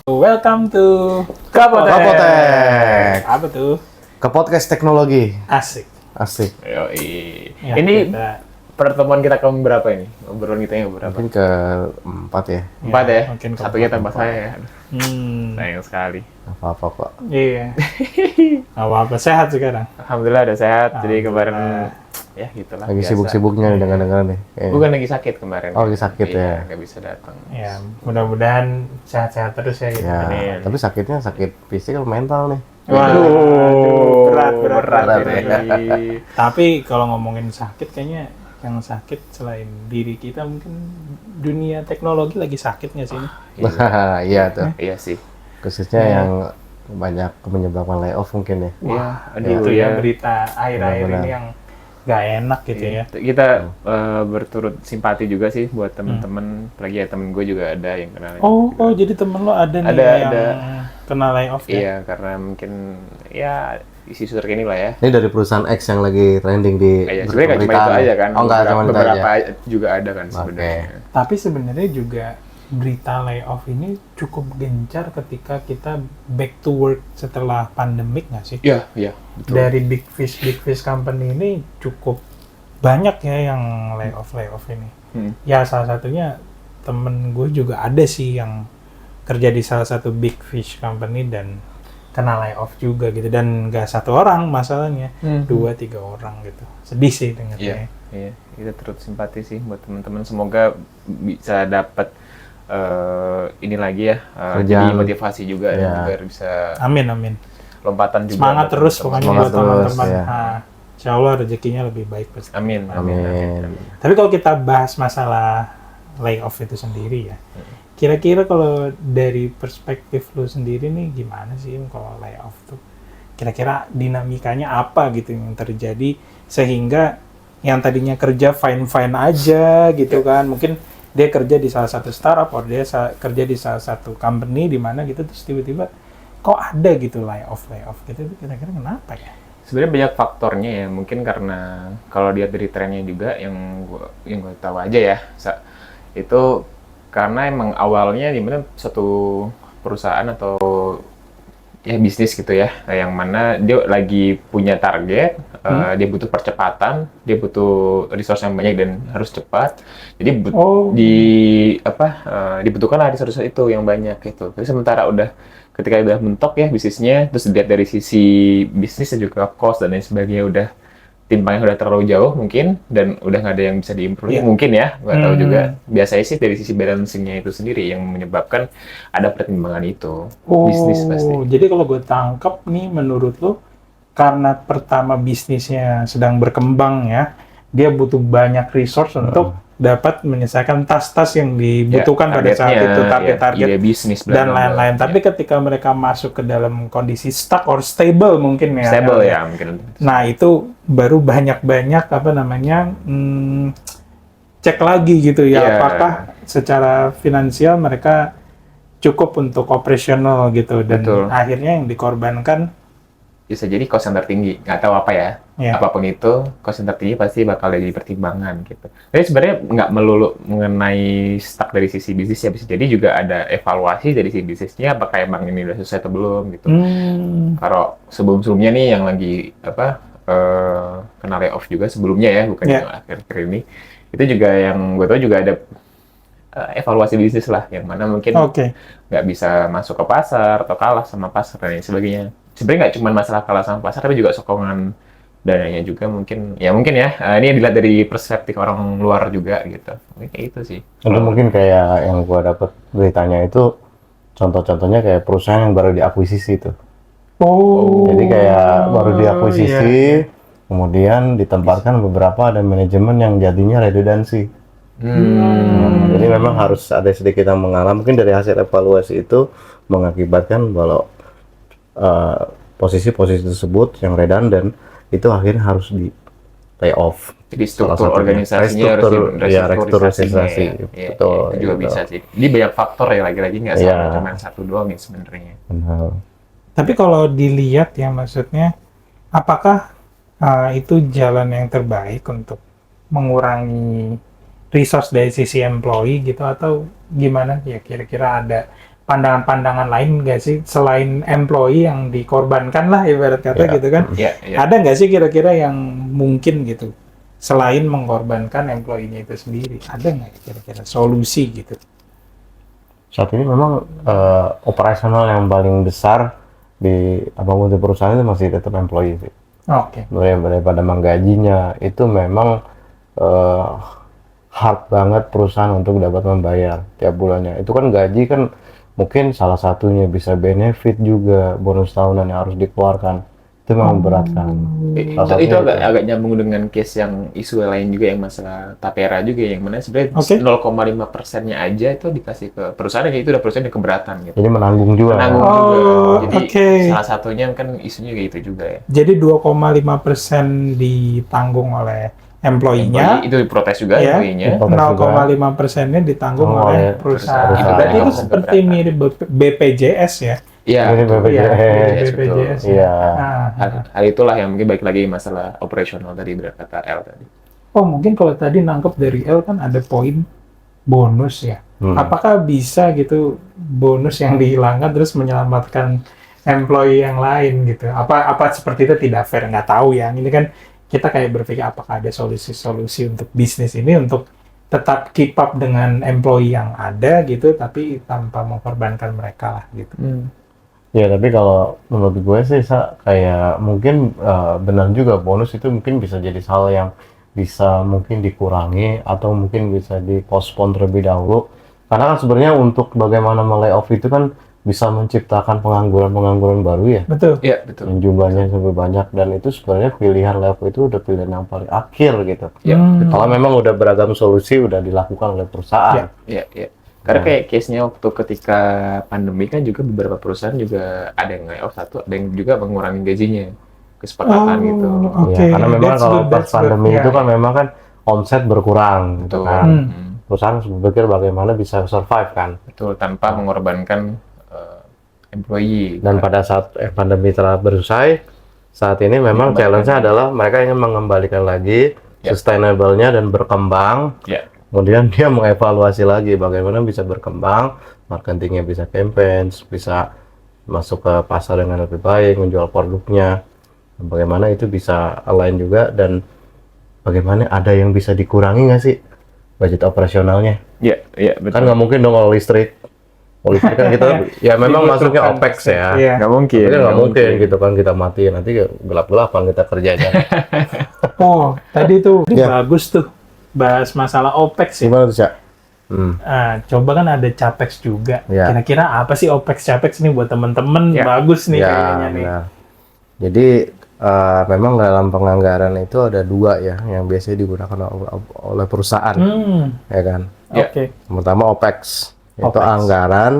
Welcome to Kapotek. Apa tuh? Ke podcast teknologi. Asik. Asik. Yoi. Ya, Ini kita- pertemuan kita ke berapa ini? Obrolan kita yang berapa? Mungkin keempat ya. Empat ya? mungkin ke Satunya tambah saya ya. Hmm, Sayang sekali. Apa-apa kok. iya. Apa sehat sekarang? Alhamdulillah udah sehat. Jadi kemarin Alhamdulillah. ya gitulah. Lagi biasa. sibuk-sibuknya nih dengar-dengar nih. Kayaknya. Bukan lagi sakit kemarin. Oh, lagi sakit Iya, ya. nggak bisa datang. Ya, mudah-mudahan sehat-sehat terus ya gitu. Ya, Amin. tapi sakitnya sakit fisik atau mental nih? Waduh, berat. berat ini. Tapi kalau ngomongin sakit kayaknya yang sakit selain diri kita mungkin dunia teknologi lagi sakit nggak sih? Iya tuh. Iya sih. Khususnya yang banyak menyebabkan layoff mungkin ya. Iya, Itu ya berita akhir-akhir Benar-benar. ini yang nggak enak gitu ya. Kita berturut simpati juga sih buat teman-teman. Apalagi ya temen gue juga ada yang kena. Oh, jadi temen lo ada nih yang Ada. kena layoff ya? Iya, karena mungkin ya isu terkini lah ya. Ini dari perusahaan X yang lagi trending di Iya, sebenarnya nggak cuma itu pemberitaan. aja kan. Oh, enggak cuma itu aja. beberapa juga ada kan sebenarnya. Tapi sebenarnya juga berita layoff ini cukup gencar ketika kita back to work setelah pandemik nggak sih? Iya, iya, betul. Dari big fish company ini cukup banyak ya yang layoff ini. Ya salah satunya temen gue juga ada sih yang kerja di salah satu big fish company dan kena layoff juga gitu, dan nggak satu orang masalahnya, 2-3 orang gitu. Sedih sih dengarnya. Iya, kita turut simpati sih buat teman-teman. Semoga bisa dapat ini lagi ya, jadi Kerjaan. motivasi juga Iya. biar bisa Amin. lompatan juga. Semangat buat terus teman-teman. pokoknya Semangat buat terus, teman-teman. ya. Nah, insya Allah rezekinya lebih baik pasti. Amin. Amin. Tapi kalau kita bahas masalah layoff itu sendiri ya, kira-kira kalau dari perspektif lu sendiri nih gimana sih kalau layoff tuh? Kira-kira dinamikanya apa gitu yang terjadi sehingga yang tadinya kerja fine-fine aja gitu kan, mungkin dia kerja di salah satu startup atau dia kerja di salah satu company di mana gitu, terus tiba-tiba kok ada gitu layoff gitu, itu kira-kira kenapa ya? Sebenarnya banyak faktornya ya. Mungkin karena kalau lihat dari trennya juga yang gue tahu aja ya, itu karena emang awalnya dimana satu perusahaan atau ya bisnis gitu ya, yang mana dia lagi punya target, dia butuh percepatan, dia butuh resource yang banyak dan harus cepat. Jadi dibutuhkanlah resource itu yang banyak gitu. Tapi sementara ketika udah mentok ya bisnisnya, terus dilihat dari sisi bisnis dan juga cost dan lain sebagainya, udah timbangnya udah terlalu jauh mungkin, dan udah nggak ada yang bisa diimprove mungkin ya, nggak tahu juga. Biasanya sih dari sisi balancingnya itu sendiri yang menyebabkan ada pertimbangan itu. Bisnis pasti. Jadi kalau gue tangkap nih, menurut lo karena pertama bisnisnya sedang berkembang ya, dia butuh banyak resource untuk dapat menyelesaikan tas-tas yang dibutuhkan pada saat itu, target-target ide bisnis dan lain-lain. Tapi ketika mereka masuk ke dalam kondisi stuck or stable mungkin ya. Stable ya mungkin. Nah itu baru banyak-banyak cek lagi gitu ya, Yeah. apakah secara finansial mereka cukup untuk operasional gitu, dan Betul. akhirnya yang dikorbankan Bisa jadi cost yang tertinggi, nggak tahu apa ya. ya. Apapun itu, cost yang tertinggi pasti bakal jadi pertimbangan gitu. Tapi sebenarnya nggak melulu mengenai stuck dari sisi bisnis ya, bisa jadi juga ada evaluasi dari sisi bisnisnya, apakah emang ini udah selesai atau belum gitu. Kalau sebelum-sebelumnya nih yang lagi kena layoff juga sebelumnya ya, bukan yang akhir-akhir ini, itu juga yang gue tahu juga ada evaluasi bisnis lah, yang mana mungkin nggak bisa masuk ke pasar atau kalah sama pasar dan lain sebagainya. Sebenarnya nggak cuma masalah kalah sama pasar, tapi juga sokongan dananya juga mungkin ya. Ini dilihat dari perspektif orang luar juga gitu. Mungkin kayak itu sih. Itu mungkin kayak yang gua dapat beritanya itu, contoh-contohnya kayak perusahaan yang baru diakuisisi itu. Jadi kayak baru diakuisisi, kemudian ditempatkan beberapa ada manajemen yang jadinya redundancy. Jadi memang harus ada sedikit yang mengalah. Mungkin dari hasil evaluasi itu mengakibatkan kalau posisi-posisi tersebut yang redundant itu akhirnya harus di layoff. Jadi struktur organisasinya harus restrukturisasi. Betul. Itu juga bisa sih. Ini banyak faktor ya, lagi-lagi nggak cuma satu doang ya sebenarnya. Tapi kalau dilihat ya, maksudnya apakah itu jalan yang terbaik untuk mengurangi resource dari sisi employee gitu, atau gimana ya, kira-kira ada pandangan-pandangan lain nggak sih selain employee yang dikorbankan lah ibarat kata Iya. gitu kan? Iya, iya. Ada nggak sih kira-kira yang mungkin gitu selain mengorbankan employee-nya itu sendiri? Ada nggak kira-kira solusi gitu? Saat ini memang operasional yang paling besar di apapun itu perusahaan itu masih tetap employee sih. Oke. Daripada menggajinya itu memang hard banget perusahaan untuk dapat membayar tiap bulannya. Itu kan gaji kan mungkin salah satunya, bisa benefit juga, bonus tahunan yang harus dikeluarkan. Itu memang berat kan. Salah Itu satunya agak nyambung dengan case yang isu lain juga yang masalah tapera juga, yang mana sebenarnya Oke. 0,5%-nya aja itu dikasih ke perusahaan, yang itu udah perusahaan yang keberatan gitu. Jadi menanggung juga. Menanggung Oh, juga. Jadi oke. salah satunya kan isunya kayak gitu juga ya. Jadi 2,5% ditanggung oleh employee-nya, Itu diprotes juga ya, employee-nya. Protes juga. 0,5%-nya ditanggung Oh, oleh oleh perusahaan. perusahaan. Berarti itu Perusahaan. seperti mirip BPJS ya? Iya, Ini betul. BPJS. Iya, betul. BPJS. Iya. Ah. Hal itulah yang mungkin balik lagi masalah operasional tadi, berkata L tadi. Oh, mungkin kalau tadi nangkep dari L kan ada poin bonus ya. Apakah bisa gitu bonus yang dihilangkan terus menyelamatkan employee yang lain gitu? Apa seperti itu tidak fair? Nggak tahu ya. Ini kan kita kayak berpikir apakah ada solusi-solusi untuk bisnis ini untuk tetap keep up dengan employee yang ada gitu, tapi tanpa mengorbankan mereka lah gitu. Ya, tapi kalau menurut gue sih kayak mungkin benar juga, bonus itu mungkin bisa jadi hal yang bisa mungkin dikurangi atau mungkin bisa dipospon terlebih dahulu. Karena kan sebenarnya untuk bagaimana melay-off itu kan bisa menciptakan pengangguran baru ya. Betul. Iya, betul. Yang jumlahnya lebih banyak, dan itu sebenarnya pilihan layoff itu udah pilihan yang paling akhir gitu. Iya, Kalau memang udah beragam solusi udah dilakukan oleh perusahaan. Iya, iya. Karena kayak case-nya waktu ketika pandemi kan juga beberapa perusahaan juga ada yang layoff satu, ada yang juga mengurangi gajinya. Kesepakatan gitu. Oke. Ya, karena memang That's kalau good, pas that's good. pandemi Ya, itu kan memang kan omset berkurang gitu Betul. kan. Hmm. Perusahaan harus berpikir bagaimana bisa survive kan. Betul, tanpa mengorbankan employee. Dan pada saat pandemi telah selesai, saat ini memang challenge-nya adalah mereka ingin mengembalikan lagi sustainable-nya dan berkembang. Ya. Kemudian dia mengevaluasi lagi bagaimana bisa berkembang, marketingnya bisa campaigns, bisa masuk ke pasar dengan lebih baik, menjual produknya. Bagaimana itu bisa align juga, dan bagaimana ada yang bisa dikurangi nggak sih budget operasionalnya? Iya, iya, betul. Kan nggak mungkin dong kalau listrik. Kalau listrik kan kita ya memang masuknya Dibutuhkan OPEX ya. Iya. Nggak mungkin. Tapi kan nggak mungkin gitu kan kita matiin, nanti gelap-gelapan kita kerjanya. Oh, tadi tuh Ya. bagus tuh bahas masalah OPEX ya. Gimana tuh, Cak? Coba kan ada CAPEX juga. Ya. Kira-kira apa sih OPEX CAPEX nih buat teman-teman? Ya. Bagus nih Ya, kayaknya nih. benar. Jadi memang dalam penganggaran itu ada dua ya yang biasanya digunakan oleh perusahaan, ya kan. Ya. Oke. Pertama OPEX, itu OPEX. anggaran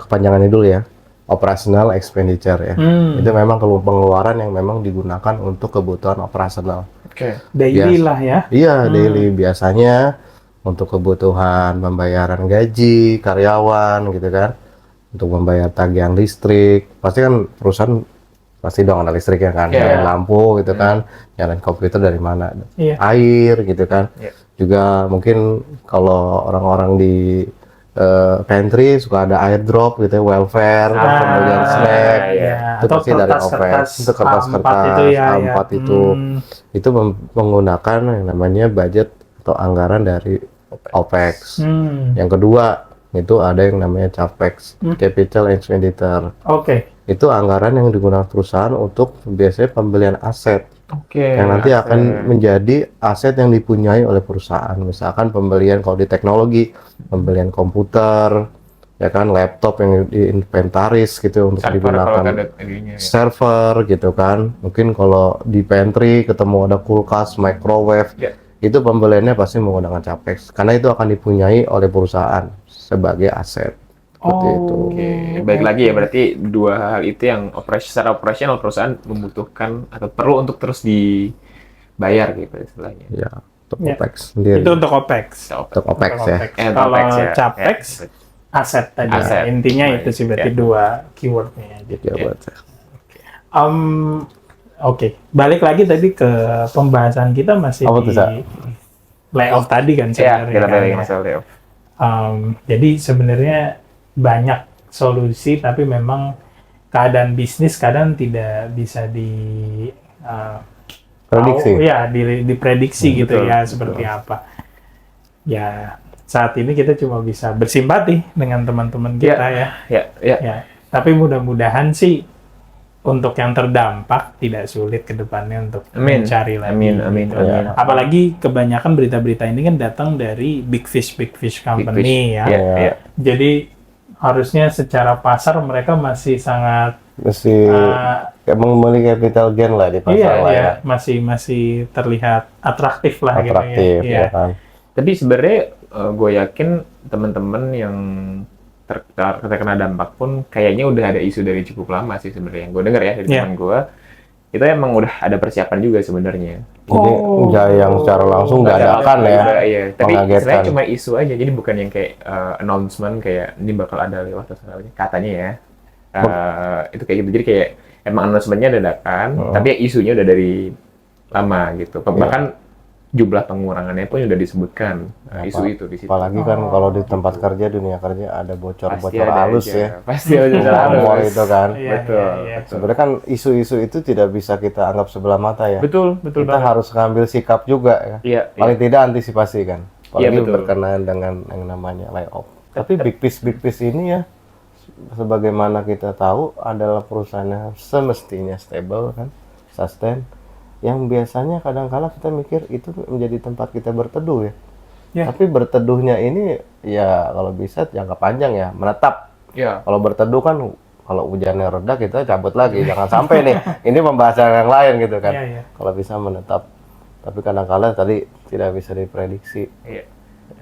kepanjangannya dulu ya, operational expenditure ya. Itu memang pengeluaran yang memang digunakan untuk kebutuhan operasional. Oke. Daily Bias. lah ya. Iya, daily biasanya untuk kebutuhan pembayaran gaji karyawan gitu kan, untuk membayar tagihan listrik. Pasti kan perusahaan pasti dong ada listriknya kan, Iya. nyalain lampu gitu kan, nyalain komputer dari mana, Iya. air gitu kan. Iya. Juga mungkin kalau orang-orang di pantry suka ada airdrop gitu ya, welfare, kemudian snack, iya. itu Atau pasti dari OPEX. Itu kertas-kertas itu ya. A4 itu menggunakan yang namanya budget atau anggaran dari OPEX. Yang kedua itu ada yang namanya CAPEX, capital expenditure. Oke. Itu anggaran yang digunakan perusahaan untuk biasanya pembelian aset Oke. yang nanti aset. akan menjadi aset yang dipunyai oleh perusahaan. Misalkan pembelian kalau di teknologi, pembelian komputer, ya kan, laptop yang diinventaris gitu untuk Server kalau digunakan, ada ininya, ya. server gitu kan. Mungkin kalau di pantry ketemu ada kulkas, microwave, Ya. itu pembeliannya pasti menggunakan CAPEX karena itu akan dipunyai oleh perusahaan sebagai aset. Seperti itu. Oke, baik lagi ya, berarti dua hal itu yang secara operasional perusahaan membutuhkan atau perlu untuk terus dibayar gitu istilahnya. Ya, untuk Ya. OPEX sendiri. Itu untuk OPEX. Untuk OPEX ya. Untuk Kalau OPEX ya. CAPEX, Ya. aset tadi. Aset. Intinya Baik. itu sih berarti Ya. dua keywordnya gitu. Ya, buat saya. Oke, balik lagi tadi ke pembahasan kita masih Apa tuh, di Sa? layoff tadi kan Ya, sebenarnya. kita kan, balik ya. masalah layoff. Jadi sebenarnya banyak solusi, tapi memang keadaan bisnis kadang tidak bisa Prediksi. ya diprediksi gitu betul, ya betul. seperti apa. Ya saat ini kita cuma bisa bersimpati dengan teman-teman kita ya. Ya. Tapi mudah-mudahan sih untuk yang terdampak tidak sulit ke depannya untuk Amin. mencari lagi. Amin. gitu. Apalagi kebanyakan berita-berita ini kan datang dari big fish company ya. Iya. Jadi harusnya secara pasar mereka masih sangat Mesti kayak memiliki capital gain lah di pasar lah ya. masih terlihat atraktif lah Atraktif gitu ya kan. Tapi sebenarnya gue yakin teman-teman yang terkena dampak pun kayaknya udah ada isu dari cukup lama sih sebenarnya. Gue dengar ya dari Iya. teman gue, itu emang udah ada persiapan juga sebenarnya. Jadi nggak yang secara langsung nggak ada kan ya. Iya. Tapi Mengagetkan. sebenarnya cuma isu aja, jadi bukan yang kayak announcement kayak ini bakal ada lewat atau segala macam. Katanya ya, itu kayak gitu. Jadi kayak emang announcement-nya dadakan, tapi ya isunya udah dari lama gitu. Bahkan jumlah pengurangannya pun udah disebutkan isu itu di situ. Apalagi kan kalau di tempat kerja, dunia kerja ada bocor-bocor halus ya. Pasti ada bocor Rumor halus. itu kan. Iya, Betul. iya. Sebenarnya kan isu-isu itu tidak bisa kita anggap sebelah mata ya. Betul Kita banget. harus ngambil sikap juga ya. Iya. Paling tidak antisipasi kan. Apalagi betul. berkenaan dengan yang namanya layoff. Tapi big piece ini ya, sebagaimana kita tahu adalah perusahaan yang semestinya stable kan, sustain. Yang biasanya kadang-kala kita mikir itu menjadi tempat kita berteduh ya. Ya. Tapi berteduhnya ini ya kalau bisa jangka panjang ya, menetap. Iya. Kalau berteduh kan kalau hujannya reda kita cabut lagi, jangan sampai nih. Ini pembahasan yang lain gitu kan. Iya. Kalau bisa menetap. Tapi kadang-kala tadi tidak bisa diprediksi. Iya.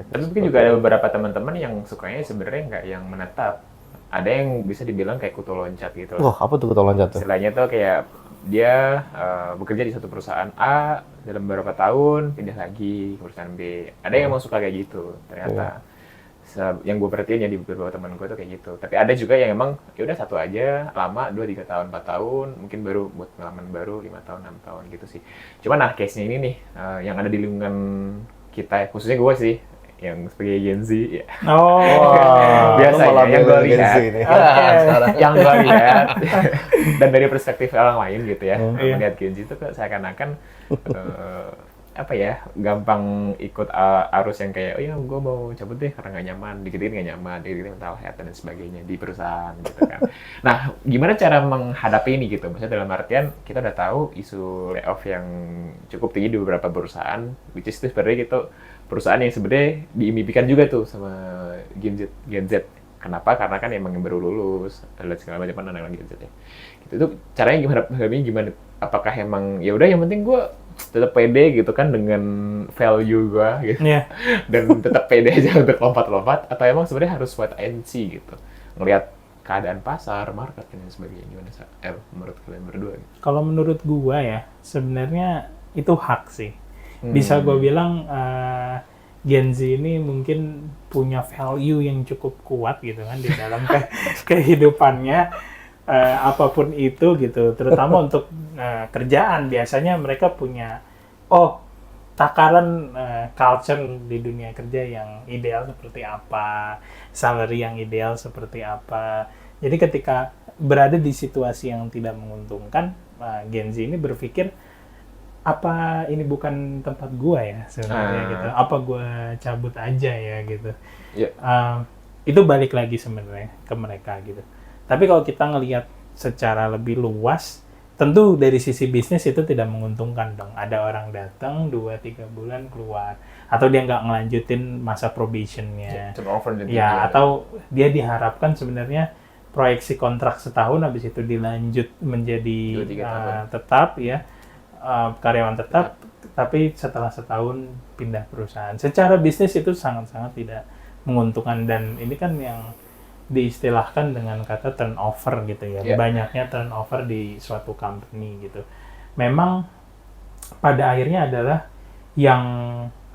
Tapi mungkin juga ada beberapa teman-teman yang sukanya sebenarnya nggak yang menetap. Ada yang bisa dibilang kayak kutu loncat gitu loh. Wah, apa tuh kutu loncat tuh? Istilahnya tuh kayak dia bekerja di satu perusahaan A dalam beberapa tahun, pindah lagi ke perusahaan B. Ada yang emang suka kayak gitu ternyata. Yang gue perhatiin ya di beberapa teman gue tuh kayak gitu. Tapi ada juga yang emang ya udah satu aja, lama 2-3 tahun, 4 tahun, mungkin baru buat pengalaman baru 5 tahun, 6 tahun gitu sih. Cuman nah case-nya ini nih yang ada di lingkungan kita, khususnya gue sih yang sebagai Gen Z ya. Biasanya yang gue lihat, yang gue lihat dan dari perspektif orang lain gitu ya, melihat Gen Z itu seakan-akan apa ya, gampang ikut arus yang kayak, oh ya gue mau cabut deh karena nggak nyaman, dikit-dikit nggak nyaman, dikit-dikit mental health dan sebagainya di perusahaan gitu kan. Nah, gimana cara menghadapi ini gitu? Maksudnya dalam artian kita udah tahu isu layoff yang cukup tinggi di beberapa perusahaan, which is itu sebenarnya gitu perusahaan yang sebenarnya diimpikan juga tuh sama Gen Z. Kenapa? Karena kan emang yang baru lulus, dan segala macam anak-anak Gen Z ya. Gitu. Itu caranya gimana? Apakah emang ya udah yang penting gue tetap pede gitu kan dengan value gue gitu. Iya. Dan tetap pede aja untuk lompat-lompat, atau emang sebenarnya harus wait and see gitu. Ngelihat keadaan pasar, market dan sebagainya. Gimana menurut kalian berdua gitu? Kalau menurut gua ya, sebenarnya itu hak sih. Bisa gua bilang Gen Z ini mungkin punya value yang cukup kuat gitu kan di dalam kehidupannya. Apapun itu gitu, terutama untuk kerjaan biasanya mereka punya takaran culture di dunia kerja yang ideal seperti apa, salary yang ideal seperti apa. Jadi ketika berada di situasi yang tidak menguntungkan, Gen Z ini berpikir apa ini bukan tempat gua ya sebenarnya gitu, apa gua cabut aja ya gitu. Itu balik lagi sebenarnya ke mereka gitu. Tapi kalau kita ngelihat secara lebih luas, tentu dari sisi bisnis itu tidak menguntungkan dong. Ada orang datang 2-3 bulan keluar, atau dia nggak ngelanjutin masa probationnya. Ya, atau dia diharapkan sebenarnya proyeksi kontrak setahun, habis itu dilanjut menjadi tetap ya, karyawan tetap, tapi setelah setahun pindah perusahaan. Secara bisnis itu sangat-sangat tidak menguntungkan, dan ini kan yang diistilahkan dengan kata turnover gitu ya. Banyaknya turnover di suatu company gitu. Memang pada akhirnya adalah yang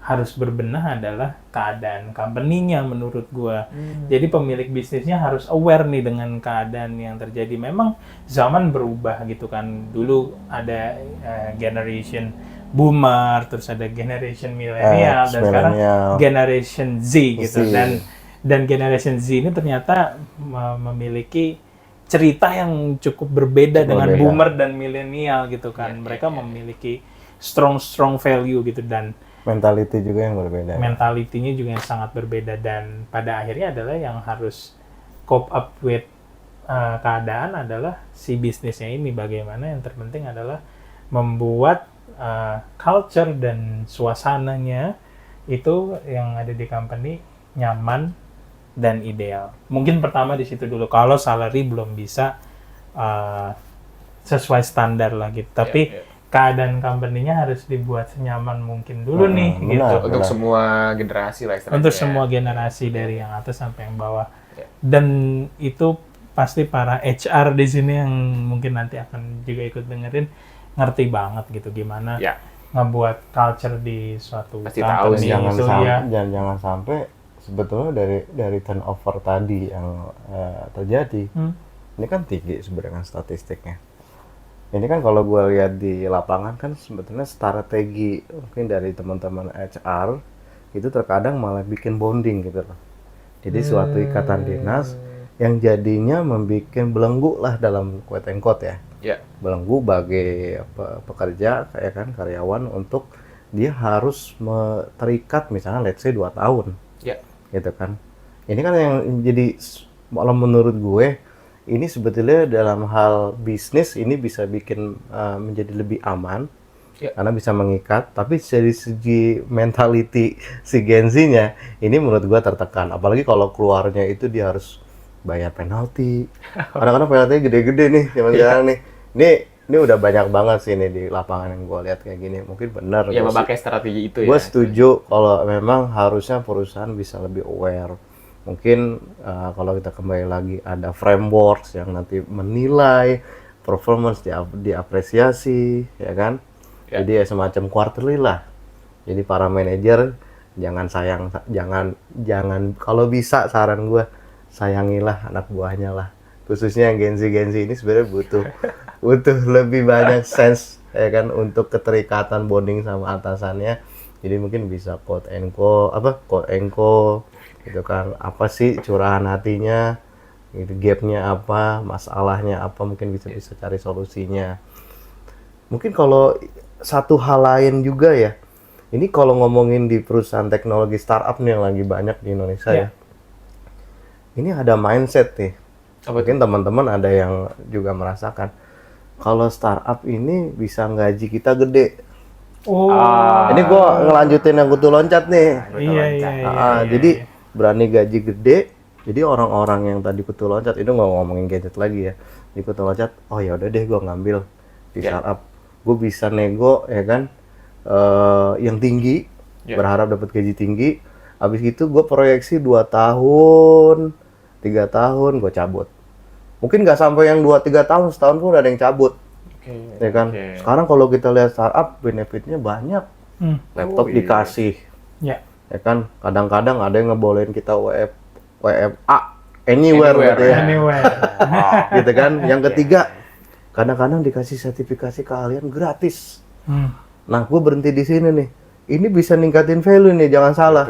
harus berbenah adalah keadaan company-nya menurut gua. Jadi pemilik bisnisnya harus aware nih dengan keadaan yang terjadi. Memang zaman berubah gitu kan. Dulu ada generation boomer, terus ada generation millennial, dan sekarang generation Z gitu. Dan Dan generation Z ini ternyata memiliki cerita yang cukup berbeda dengan boomer dan milenial gitu kan. Mereka memiliki strong value gitu, dan mentality juga yang berbeda. Mentality-nya juga yang sangat berbeda, dan pada akhirnya adalah yang harus cope up with keadaan adalah si bisnisnya ini. Bagaimana yang terpenting adalah membuat culture dan suasananya itu yang ada di company nyaman dan ideal. Mungkin pertama di situ dulu. Kalau salary belum bisa sesuai standar lah gitu. Tapi keadaan company-nya harus dibuat senyaman mungkin dulu nih gitu. Untuk semua generasi lah istilahnya. Untuk semua generasi dari yang atas sampai yang bawah. Dan itu pasti para HR di sini yang mungkin nanti akan juga ikut dengerin ngerti banget gitu gimana ngebuat culture di suatu pasti tahu sih. Jangan sampai sebetulnya dari turnover tadi yang terjadi, ini kan tinggi sebenarnya statistiknya. Ini kan kalau gue lihat di lapangan kan sebetulnya strategi mungkin dari teman-teman HR itu terkadang malah bikin bonding gitu loh. Jadi suatu ikatan dinas yang jadinya membuat belenggu lah dalam quote and quote ya. Belenggu bagi pekerja kayak kan karyawan untuk dia harus terikat misalnya let's say 2 tahun. Gitu kan. Ini kan yang jadi malah menurut gue ini sebetulnya dalam hal bisnis ini bisa bikin menjadi lebih aman karena bisa mengikat, tapi dari segi mentality si Gen Z-nya ini menurut gue tertekan, apalagi kalau keluarnya itu dia harus bayar penalti. Kadang-kadang penaltinya gede-gede nih zaman sekarang nih. Ini udah banyak banget sih ini di lapangan yang gue lihat kayak gini. Mungkin benar. Ya memakai strategi itu ya. Gue setuju kalau memang harusnya perusahaan bisa lebih aware. Mungkin kalau kita kembali lagi ada frameworks yang nanti menilai performance diapresiasi, ya kan? Jadi ya semacam quarterly lah. Jadi para manajer jangan kalau bisa saran gue sayangilah anak buahnya lah. Khususnya yang Gen Z ini sebenarnya butuh lebih banyak sense ya kan untuk keterikatan bonding sama atasannya. Jadi mungkin bisa quote and quote gitu kan, apa sih curahan hatinya, gitu, gapnya apa, masalahnya apa, mungkin bisa cari solusinya. Mungkin kalau satu hal lain juga ya, ini kalau ngomongin di perusahaan teknologi startup nih yang lagi banyak di Indonesia ya, ini ada mindset nih. Mungkin teman-teman ada yang juga merasakan kalau startup ini bisa gaji kita gede. Ini gue ngelanjutin yang Kutu Loncat nih. Jadi berani gaji gede. Jadi orang-orang yang tadi Kutu Loncat itu nggak ngomongin gadget lagi ya. Di Kutu Loncat, oh ya udah deh gue ngambil di startup. Gue bisa nego ya kan, yang tinggi, berharap dapat gaji tinggi. Habis itu gue proyeksi 2 tahun, 3 tahun gue cabut. Mungkin nggak sampai yang 2-3 tahun, setahun pun udah ada yang cabut. Ya kan? Sekarang kalau kita lihat startup, benefitnya banyak. Laptop dikasih. Ya kan? Kadang-kadang ada yang ngebolehin kita WFA anywhere gitu ya. Gitu kan? Yang ketiga, kadang-kadang dikasih sertifikasi keahlian gratis. Nah, gue berhenti di sini nih. Ini bisa ningkatin value nih, jangan salah.